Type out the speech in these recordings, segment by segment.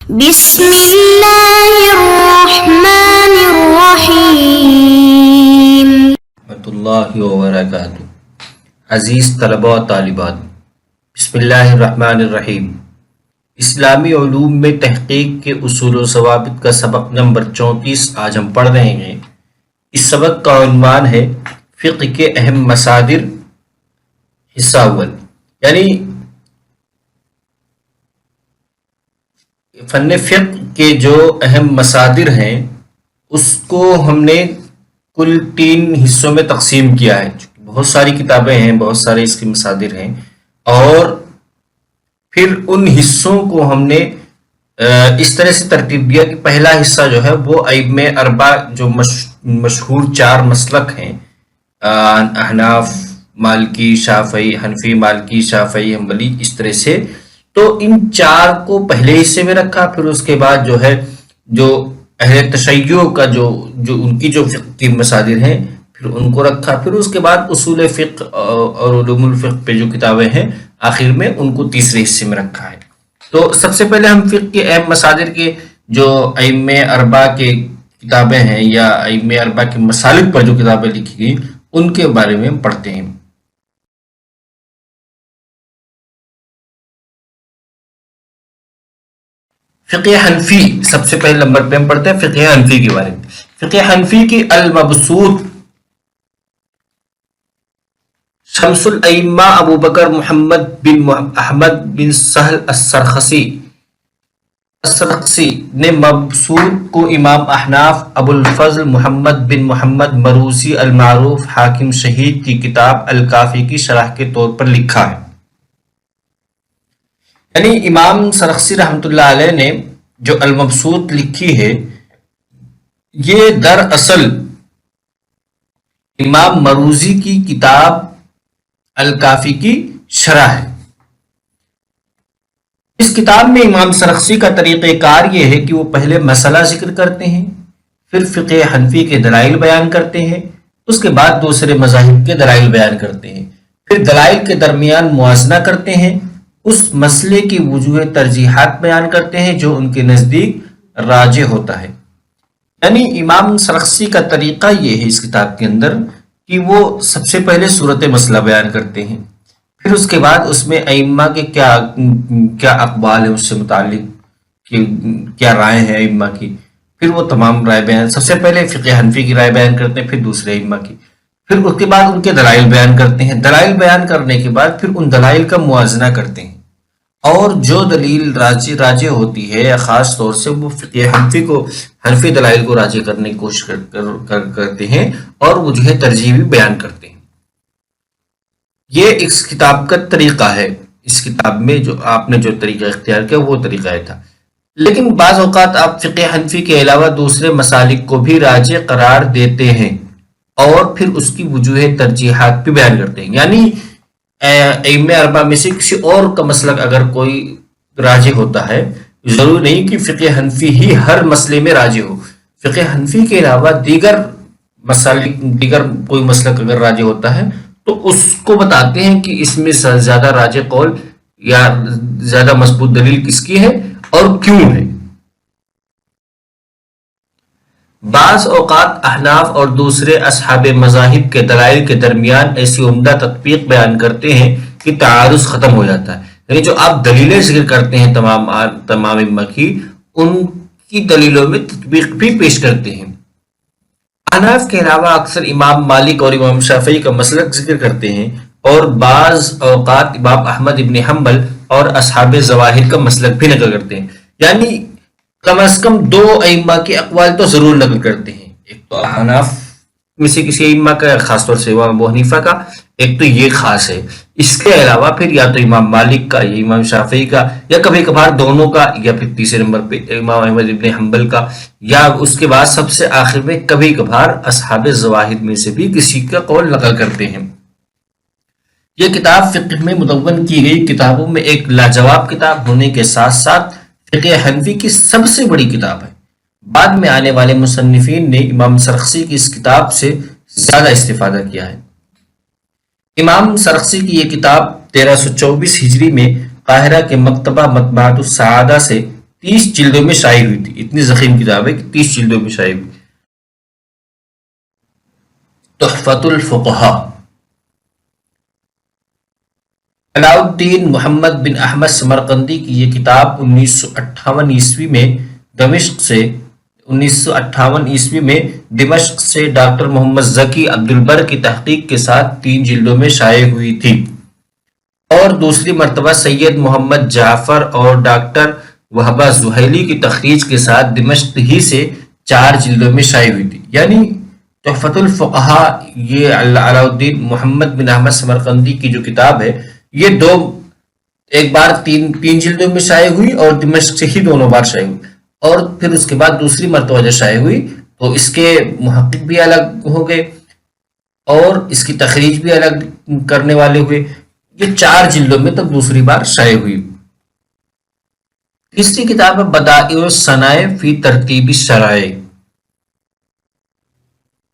بسم اللہ الرحمن الرحیم ورحمۃ اللہ وبرکاتہ۔ عزیز طلباء و طالبات، بسم اللہ الرحمن الرحیم۔ اسلامی علوم میں تحقیق کے اصول و ضوابط کا سبق نمبر 34 آج ہم پڑھ رہے ہیں۔ اس سبق کا عنوان ہے فقہ کے اہم مصادر، حصہ اول، یعنی فن فقہ کے جو اہم مصادر ہیں اس کو ہم نے کل 3 حصوں میں تقسیم کیا ہے۔ بہت ساری کتابیں ہیں، بہت سارے اس کے مصادر ہیں، اور پھر ان حصوں کو ہم نے اس طرح سے ترتیب دیا کہ پہلا حصہ جو ہے وہ ائمہ اربع جو مشہور 4 مسلک ہیں، احناف، مالکی، شافعی، حنفی، مالکی، شافعی، حنبلی، اس طرح سے، تو ان 4 کو پہلے حصے میں رکھا۔ پھر اس کے بعد جو ہے جو اہل تشیع کا جو ان کی جو فقہ کی مصادر ہیں پھر ان کو رکھا۔ پھر اس کے بعد اصول فقہ اور علوم الفقہ پہ جو کتابیں ہیں آخر میں ان کو تیسرے حصے میں رکھا ہے۔ تو سب سے پہلے ہم فقہ کے اہم مصادر کے جو ائمہ اربع کے کتابیں ہیں یا ائمہ اربع کے مسالک پر جو کتابیں لکھی گئی ان کے بارے میں پڑھتے ہیں۔ فقہ حنفی سب سے پہلے نمبر پہ ہم پڑھتے ہیں فقہ حنفی کے بارے میں۔ فقہ حنفی کی المبسوط شمس الائمہ ابو بکر محمد بن احمد بن سہل السرخسی نے مبسوط کو امام احناف ابو الفضل محمد بن محمد مروزی المعروف حاکم شہید کی کتاب الکافی کی شرح کے طور پر لکھا ہے۔ یعنی امام سرخسی رحمۃ اللہ علیہ نے جو المبسوط لکھی ہے یہ دراصل امام مروزی کی کتاب الکافی کی شرح ہے۔ اس کتاب میں امام سرخسی کا طریقہ کار یہ ہے کہ وہ پہلے مسئلہ ذکر کرتے ہیں، پھر فقہ حنفی کے دلائل بیان کرتے ہیں، اس کے بعد دوسرے مذاہب کے دلائل بیان کرتے ہیں، پھر دلائل کے درمیان موازنہ کرتے ہیں، اس مسئلے کی وجوہ ترجیحات بیان کرتے ہیں جو ان کے نزدیک راجح ہوتا ہے۔ یعنی امام سرخسی کا طریقہ یہ ہے اس کتاب کے اندر کہ وہ سب سے پہلے صورت مسئلہ بیان کرتے ہیں، پھر اس کے بعد اس میں ائمہ کے کیا اقوال ہیں، اس سے متعلق کیا رائے ہیں ائمہ کی، پھر وہ تمام رائے بیان، سب سے پہلے فقہ حنفی کی رائے بیان کرتے ہیں، پھر دوسرے ائمہ کی، پھر اس کے بعد ان کے دلائل بیان کرتے ہیں، دلائل بیان کرنے کے بعد پھر ان دلائل کا موازنہ کرتے ہیں، اور جو دلیل راجح ہوتی ہے یا خاص طور سے وہ فقہ حنفی دلائل کو راجح کرنے کی کوشش کرتے ہیں اور وجہ ترجیح بھی بیان کرتے ہیں۔ یہ اس کتاب کا طریقہ ہے۔ اس کتاب میں جو آپ نے جو طریقہ اختیار کیا وہ طریقہ تھا، لیکن بعض اوقات آپ فقہ حنفی کے علاوہ دوسرے مسالک کو بھی راجح قرار دیتے ہیں اور پھر اس کی وجوہ ترجیحات بھی بیان کرتے ہیں۔ یعنی ائمہ اربع میں سے کسی اور کا مسلک اگر کوئی راجح ہوتا ہے، ضرور نہیں کہ فقہ حنفی ہی ہر مسئلے میں راجح ہو، فقہ حنفی کے علاوہ دیگر کوئی مسلک اگر راجح ہوتا ہے تو اس کو بتاتے ہیں کہ اس میں زیادہ راجح قول یا زیادہ مضبوط دلیل کس کی ہے اور کیوں ہے۔ بعض اوقات احناف اور دوسرے اصحاب مذاہب کے دلائل کے درمیان ایسی عمدہ تطبیق بیان کرتے ہیں کہ تعارض ختم ہو جاتا ہے۔ یعنی جو آپ دلیلیں ذکر کرتے ہیں تمام ائمہ کی، ان کی دلیلوں میں تطبیق بھی پیش کرتے ہیں۔ احناف کے علاوہ اکثر امام مالک اور امام شافعی کا مسلک ذکر کرتے ہیں، اور بعض اوقات امام احمد ابن حنبل اور اصحاب ظواہر کا مسلک بھی نقل کرتے ہیں۔ یعنی کم از کم 2 ائمہ کے اقوال تو ضرور نقل کرتے ہیں، ایک تو احناف میں سے کسی ائمہ کا، خاص طور سے امام ابو حنیفہ کا، ایک تو یہ خاص ہے۔ اس کے علاوہ پھر یا تو امام مالک کا یا امام شافعی کا یا کبھی کبھار دونوں کا، یا پھر تیسرے نمبر پہ امام احمد ابن حنبل کا، یا اس کے بعد سب سے آخر میں کبھی کبھار اصحاب ظواہر میں سے بھی کسی کا قول نقل کرتے ہیں۔ یہ کتاب فقہ میں مدون کی گئی کتابوں میں ایک لاجواب کتاب ہونے کے ساتھ ساتھ فقہ حنفی کی سب سے بڑی کتاب ہے۔ بعد میں آنے والے مصنفین نے امام سرخسی کی اس کتاب سے زیادہ استفادہ کیا ہے۔ امام سرخسی کی یہ کتاب 1324 ہجری میں قاہرہ کے مکتبہ مطبوعات السعادہ سے 30 جلدوں میں شائع ہوئی تھی. اتنی ضخیم کتاب ہے کہ 30 جلدوں میں شائع ہوئی. تحفۃ الفقہا، علاء الدین محمد بن احمد سمرقندی کی یہ کتاب 1958 عیسوی میں دمشق سے ڈاکٹر محمد ذکی عبدالبر کی تحقیق کے ساتھ 3 جلدوں میں شائع ہوئی تھی، اور دوسری مرتبہ سید محمد جعفر اور ڈاکٹر وہبہ زحیلی کی تخریج کے ساتھ دمشق ہی سے 4 جلدوں میں شائع ہوئی تھی. یعنی تحفۃ الفقہا، یہ علاء الدین محمد بن احمد سمرقندی کی جو کتاب ہے، یہ ایک بار تین جلدوں میں شائع ہوئی اور دمشق سے ہی دونوں بار شائع ہوئی، اور پھر اس کے بعد دوسری مرتبہ جو شائع ہوئی تو اس کے محقق بھی الگ ہو گئے اور اس کی تخریج بھی الگ کرنے والے ہوئے. یہ 4 جلدوں میں تب دوسری بار شائع ہوئی. تیسری کتاب ہے بدائع الصنائع فی ترتیب الشرائع،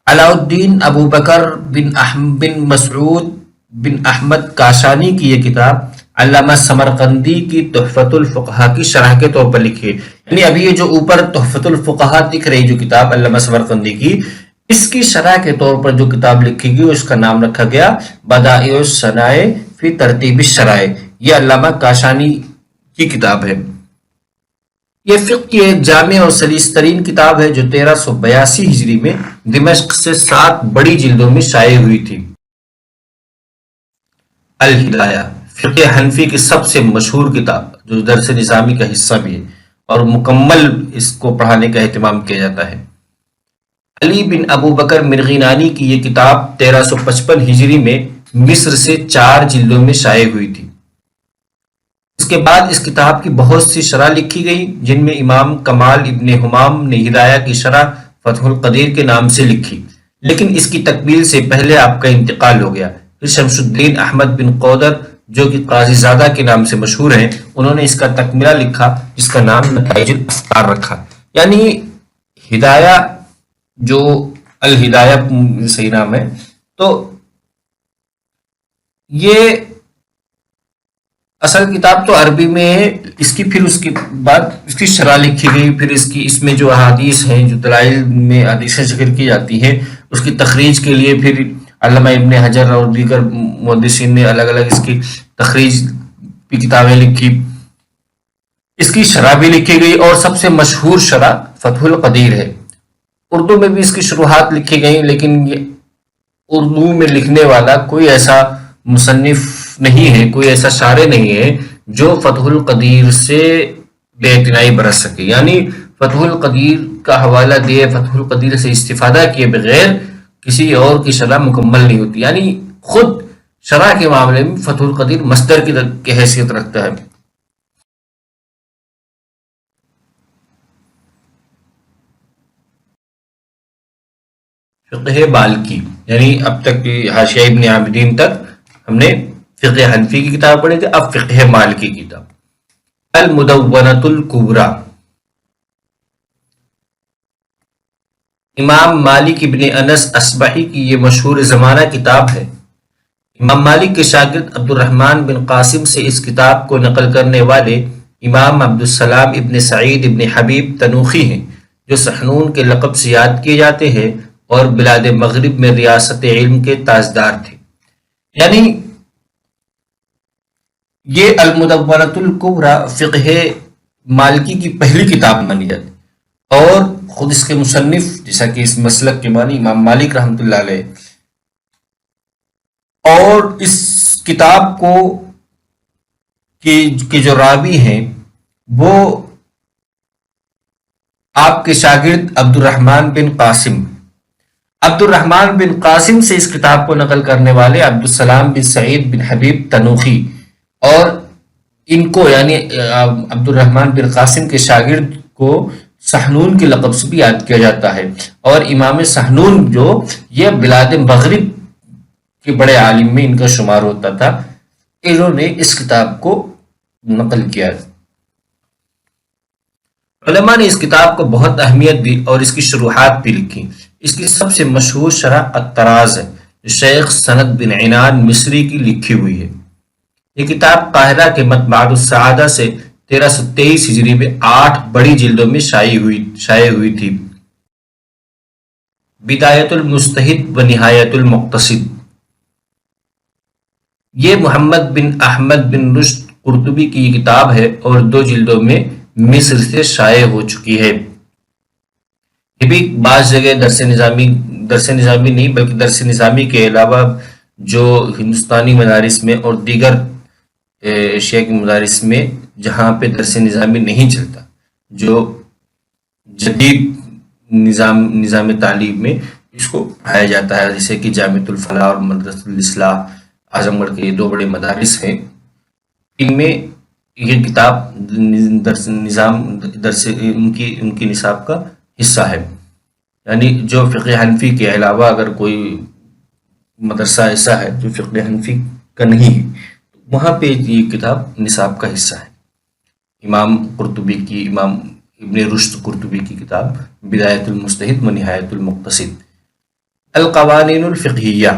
علاء الدین ابو بکر بن مسعود بن احمد کاشانی کی یہ کتاب علامہ سمرقندی کی تحفۃ الفقہا کی شرح کے طور پر لکھی ہے. یعنی ابھی یہ جو اوپر تحفۃ الفقہا دکھ رہی جو کتاب علامہ سمرقندی کی، اس کی شرح کے طور پر جو کتاب لکھی گئی اس کا نام رکھا گیا بدائع الصنائع فی ترتیب الشرائع. یہ علامہ کاشانی کی کتاب ہے. یہ فقہ کی ایک جامع اور سلیس ترین کتاب ہے جو 1382 ہجری میں دمشق سے 7 بڑی جلدوں میں شائع ہوئی تھی. الہدایہ، فقہ حنفی کی سب سے مشہور کتاب جو درس نظامی کا حصہ بھی ہے اور مکمل اس کو پڑھانے کا اہتمام کیا جاتا ہے. علی بن ابو بکر مرغینانی کی یہ کتاب 1355 ہجری میں مصر سے 4 جلدوں میں شائع ہوئی تھی. اس کے بعد اس کتاب کی بہت سی شرح لکھی گئی، جن میں امام کمال ابن حمام نے ہدایہ کی شرح فتح القدیر کے نام سے لکھی، لیکن اس کی تکمیل سے پہلے آپ کا انتقال ہو گیا. پھر شمس الدین احمد بن قودر جو کہ قاضی زادہ کے نام سے مشہور ہیں، انہوں نے اس کا تکملہ لکھا جس کا نام نتائج الافکار رکھا. یعنی ہدایہ جو الہدایہ صحیح نام ہے، تو یہ اصل کتاب تو عربی میں ہے. اس کے بعد اس کی شرح لکھی گئی، پھر اس میں جو احادیث ہیں، جو دلائل میں حدیثیں ذکر کی جاتی ہیں، اس کی تخریج کے لیے پھر علامہ ابن حجر اور دیگر محدثین نے الگ الگ اس کی تخریج کی کتابیں لکھی. اس کی شرح بھی لکھی گئی اور سب سے مشہور شرح فتح القدیر ہے. اردو میں بھی اس کی شروحات لکھی گئی، لیکن یہ اردو میں لکھنے والا کوئی ایسا مصنف نہیں ہے، کوئی ایسا شارح نہیں ہے جو فتح القدیر سے بے اعتنائی برت سکے. یعنی فتح القدیر کا حوالہ دے، فتح القدیر سے استفادہ کیے بغیر کسی اور کی شرح مکمل نہیں ہوتی. یعنی خود شرح کے معاملے میں فتح القدیر مصدر کی حیثیت رکھتا ہے. فقہ مالکی، یعنی اب تک حاشیہ ابن عابدین تک ہم نے فقہ حنفی کی کتاب پڑھی تھی، اب فقہ مالکی کی کتاب. المدونۃ الکبریٰ، امام مالک ابن انس اصبحی کی یہ مشہور زمانہ کتاب ہے. امام مالک کے شاگرد عبد الرحمن بن قاسم سے اس کتاب کو نقل کرنے والے امام عبدالسلام ابن سعید ابن حبیب تنوخی ہیں، جو سحنون کے لقب سے یاد کیے جاتے ہیں اور بلاد مغرب میں ریاست علم کے تاجدار تھے. یعنی یہ المدونۃ الکبریٰ فقہ مالکی کی پہلی کتاب مانی جاتی، اور خود اس کے مصنف جیسا کہ اس مسلک کے معنی امام مالک رحمۃ اللہ علیہ، اور اس کتاب کو کے جو راوی ہیں وہ آپ کے شاگرد عبد الرحمن بن قاسم. عبد الرحمن بن قاسم سے اس کتاب کو نقل کرنے والے عبدالسلام بن سعید بن حبیب تنوخی، اور ان کو یعنی عبد الرحمن بن قاسم کے شاگرد کو سحنون کے لقب سے بھی یاد کیا جاتا ہے. اور امام سحنون جو یہ بلاد مغرب کے بڑے عالم میں ان کا شمار ہوتا تھا، انہوں نے اس کتاب کو نقل کیا. علماء نے اس کتاب کو بہت اہمیت دی اور اس کی شروحات بھی لکھی. اس کی سب سے مشہور شرح التراز ہے جو شیخ سند بن عنان مصری کی لکھی ہوئی ہے. یہ کتاب قاہرہ کے مطبعۃ السعادہ سے 1323 ہجری میں 8 بڑی جلدوں میں شائع ہوئی تھی۔ بدایت المجتہد و نہایت المقتصد، یہ محمد بن احمد بن رشد قرطبی کی کتاب ہے اور 2 جلدوں میں مصر سے شائع ہو چکی ہے۔ یہ بھی بعض جگہ درس نظامی نہیں بلکہ درس نظامی کے علاوہ جو ہندوستانی مدارس میں اور دیگر ایشیا کے مدارس میں جہاں پہ درس نظامی نہیں چلتا، جو جدید نظام تعلیم میں اس کو پڑھایا جاتا ہے، جیسے کہ جامعۃ الفلاح اور مدرسۃ الاصلاح اعظم گڑھ کے یہ 2 بڑے مدارس ہیں، ان میں یہ کتاب ان کی نصاب کا حصہ ہے۔ یعنی جو فقہ حنفی کے علاوہ اگر کوئی مدرسہ ایسا ہے جو فقہ حنفی کا نہیں ہے، وہاں پہ یہ کتاب نصاب کا حصہ ہے۔ امام ابن رشد قرطبی کی کتاب بدایت المجتہد و نہایت المقتصد۔ القوانین الفقہیہ،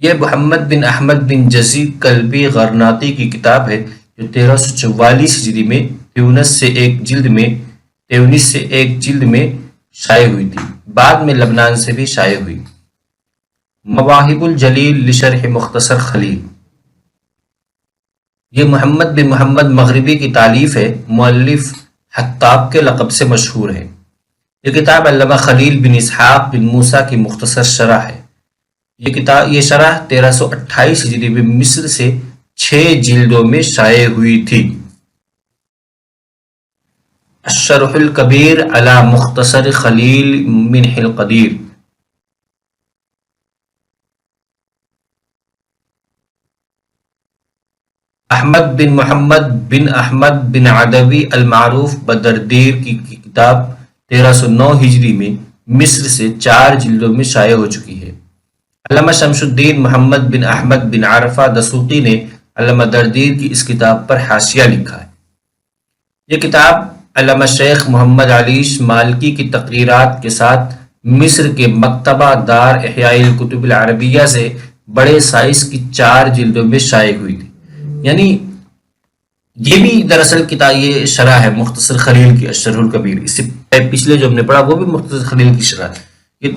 یہ محمد بن احمد بن جزید کلبی غرناطی کی کتاب ہے جو 1344 ہجری میں تیونس سے ایک جلد میں شائع ہوئی تھی، بعد میں لبنان سے بھی شائع ہوئی۔ مواہب الجلیل لشرح مختصر خلیل، یہ محمد بن محمد مغربی کی تالیف ہے، مؤلف حطاب کے لقب سے مشہور ہے۔ یہ کتاب علامہ خلیل بن اسحاق بن موسیٰ کی مختصر شرح ہے۔ یہ شرح 1328 ہجری میں مصر سے 6 جلدوں میں شائع ہوئی تھی۔ الشرح الکبیر علی مختصر خلیل منح القدیر، احمد بن محمد بن احمد بن عدوی المعروف بدردیر کی کتاب 1309 ہجری میں مصر سے 4 جلدوں میں شائع ہو چکی ہے۔ علامہ شمس الدین محمد بن احمد بن عرفہ دسوقی نے علامہ دردیر کی اس کتاب پر حاشیہ لکھا ہے۔ یہ کتاب علامہ شیخ محمد علیش مالکی کی تقریرات کے ساتھ مصر کے مکتبہ دار احیاء الکتب العربیہ سے بڑے سائز کی 4 جلدوں میں شائع ہوئی تھی۔ یعنی یہ بھی دراصل کتاب یہ شرح ہے مختصر خلیل کی الشرح الکبیر، اس سے پچھلے جو ہم نے پڑھا وہ بھی مختصر خلیل کی شرح ہے،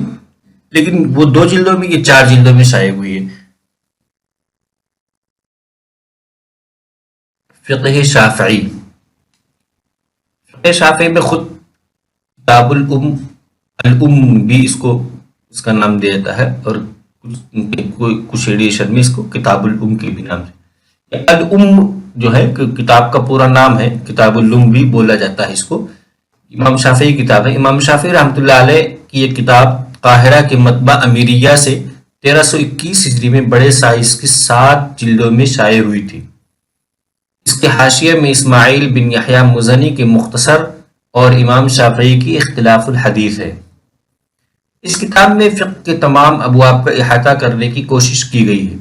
لیکن وہ 2 جلدوں میں، یہ 4 جلدوں میں شائع ہوئی ہے۔ فقہ شافعی، فقہ شافعی میں خود کتاب الام بھی اس کا نام دیا جاتا ہے، اور کچھ ایڈیشن میں اس کو کتاب الام کے بھی نام سے، الام جو ہے کتاب کا پورا نام ہے، کتاب الام بھی بولا جاتا ہے اس کو۔ امام شافعی کی کتاب ہے۔ امام شافعی رحمۃ اللہ علیہ کی یہ کتاب قاہرہ کے مطبع امیریہ سے 1321 ہجری میں بڑے سائز کی 7 جلدوں میں شائع ہوئی تھی۔ اس کے حاشیے میں اسماعیل بن یحییٰ مزنی کے مختصر اور امام شافعی کی اختلاف الحدیث ہے۔ اس کتاب میں فقہ کے تمام ابواب کا احاطہ کرنے کی کوشش کی گئی ہے۔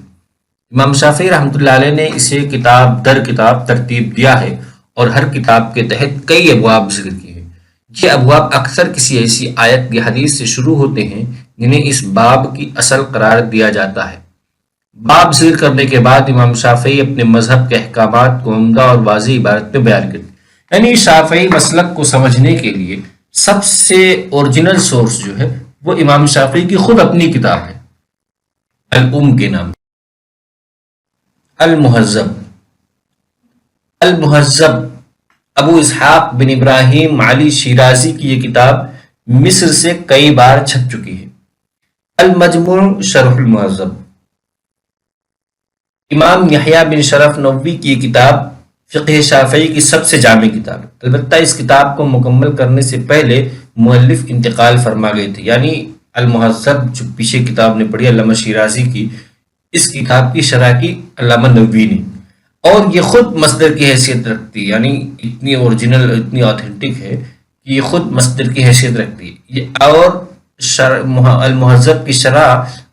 امام شافعی رحمۃ اللہ علیہ نے اسے کتاب در کتاب ترتیب دیا ہے اور ہر کتاب کے تحت کئی ابواب ذکر کیے ہیں۔ یہ ابواب اکثر کسی ایسی آیت یا حدیث سے شروع ہوتے ہیں جنہیں اس باب کی اصل قرار دیا جاتا ہے۔ باب ذکر کرنے کے بعد امام شافعی اپنے مذہب کے احکامات کو عمدہ اور واضح عبارت میں بیان کرتے ہیں۔ یعنی شافعی مسلک کو سمجھنے کے لیے سب سے اوریجنل سورس جو ہے وہ امام شافعی کی خود اپنی کتاب ہے الام کے نام۔ المہذب، ابو اسحاق بن ابراہیم علی شیرازی کی یہ کتاب مصر سے کئی بار چھپ چکی ہے۔ المجموع شرح المہذب، امام یحییٰ بن شرف نووی کی یہ کتاب فقہ شافعی کی سب سے جامع کتاب ہے۔ البتہ اس کتاب کو مکمل کرنے سے پہلے مؤلف انتقال فرما گئے تھے، یعنی المہذب جو پیچھے کتاب نے پڑھی علامہ شیرازی کی، اس کتاب کی شرح کی علامہ نووی نے، اور یہ خود مصدر کی حیثیت رکھتی ہے، یعنی اتنی اوریجنل اتنی آتھینٹک ہے کہ یہ خود مصدر کی حیثیت رکھتی ہے۔ اور المہذب کی شرح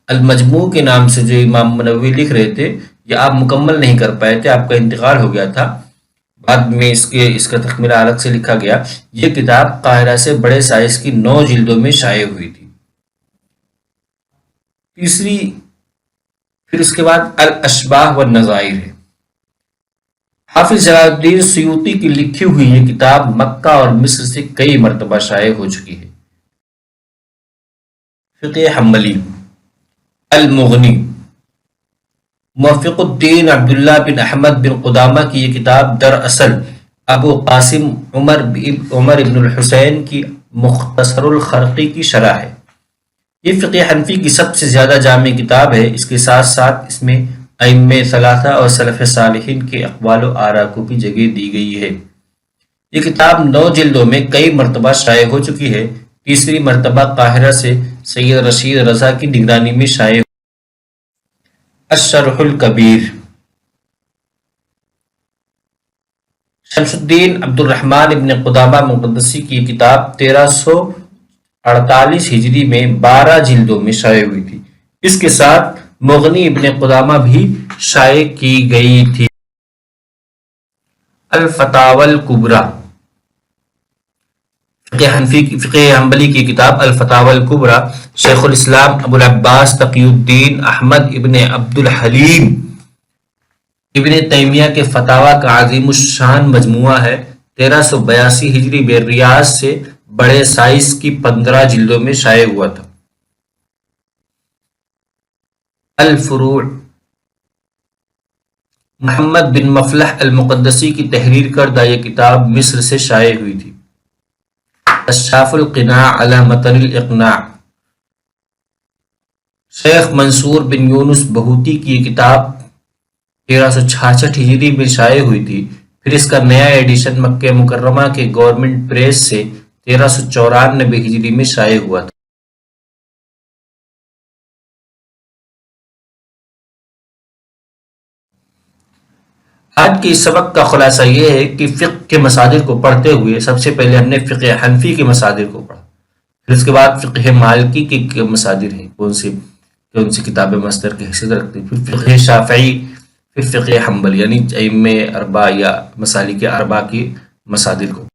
المجموع کے نام سے جو امام نووی لکھ رہے تھے یہ آپ مکمل نہیں کر پائے تھے، آپ کا انتقال ہو گیا تھا، بعد میں اس کا تکملہ الگ سے لکھا گیا۔ یہ کتاب قاہرہ سے بڑے سائز کی 9 جلدوں میں شائع ہوئی تھی۔ پھر اس کے بعد الاشباہ والنظائر ہے۔ حافظ جلال الدین سیوطی کی لکھی ہوئی یہ کتاب مکہ اور مصر سے کئی مرتبہ شائع ہو چکی ہے۔ فقہ حنبلی المغنی، موفق الدین عبداللہ بن احمد بن قدامہ کی یہ کتاب دراصل ابو قاسم عمر ابن الحسین کی مختصر الخرقی کی شرح ہے۔ یہ فقہ حنفی کی سب سے زیادہ جامع کتاب ہے۔ اس کے ساتھ ساتھ اس میں ائمہ ثلاثہ اور سلف صالحین کے اقوال و آراء کو بھی جگہ دی گئی ہے۔ یہ کتاب 9 جلدوں میں کئی مرتبہ شائع ہو چکی ہے۔ تیسری مرتبہ قاہرہ سے سید رشید رضا کی نگرانی میں شائع ہوئی۔ الشرح الکبیر، شمس الدین عبد الرحمن ابن قدامہ مقدسی کی یہ کتاب 1348 ہجری میں 12 جلدوں میں شائع ہوئی تھی۔ اس کے ساتھ مغنی ابن قدامہ بھی شائع کی گئی تھی۔ الفتاوی الکبریٰ، فقہ حنبلی کی کتاب الفتاوی الکبریٰ شیخ الاسلام ابو العباس تقی الدین احمد ابن عبد الحلیم ابن تیمیہ کے فتاوی کا عظیم الشان مجموعہ ہے۔ 1382 ہجری میں ریاض سے بڑے سائز کی 15 جلدوں میں شائع ہوا تھا۔ الفروع، محمد بن مفلح المقدسی کی تحریر کردہ یہ کتاب مصر سے شائع ہوئی تھی۔ کشاف القناع علی متن الاقناع، شیخ منصور بن یونس بہوتی کی یہ کتاب 1366 ہجری میں شائع ہوئی تھی۔ پھر اس کا نیا ایڈیشن مکہ مکرمہ کے گورنمنٹ پریس سے 1394 ہجری میں شائع ہوا تھا۔ آج کے اس سبق کا خلاصہ یہ ہے کہ فقہ کے مصادر کو پڑھتے ہوئے سب سے پہلے ہم نے فقہ حنفی کے مصادر کو پڑھا، پھر اس کے بعد فقہ مالکی کے مصادر ہیں، کون سی کتابیں مصدر کی حیثیت رکھتی، پھر فقہ شافعی، پھر فقہ حنبلی، یعنی ائمہ اربعہ یا مسالک اربعہ کی مصادر کو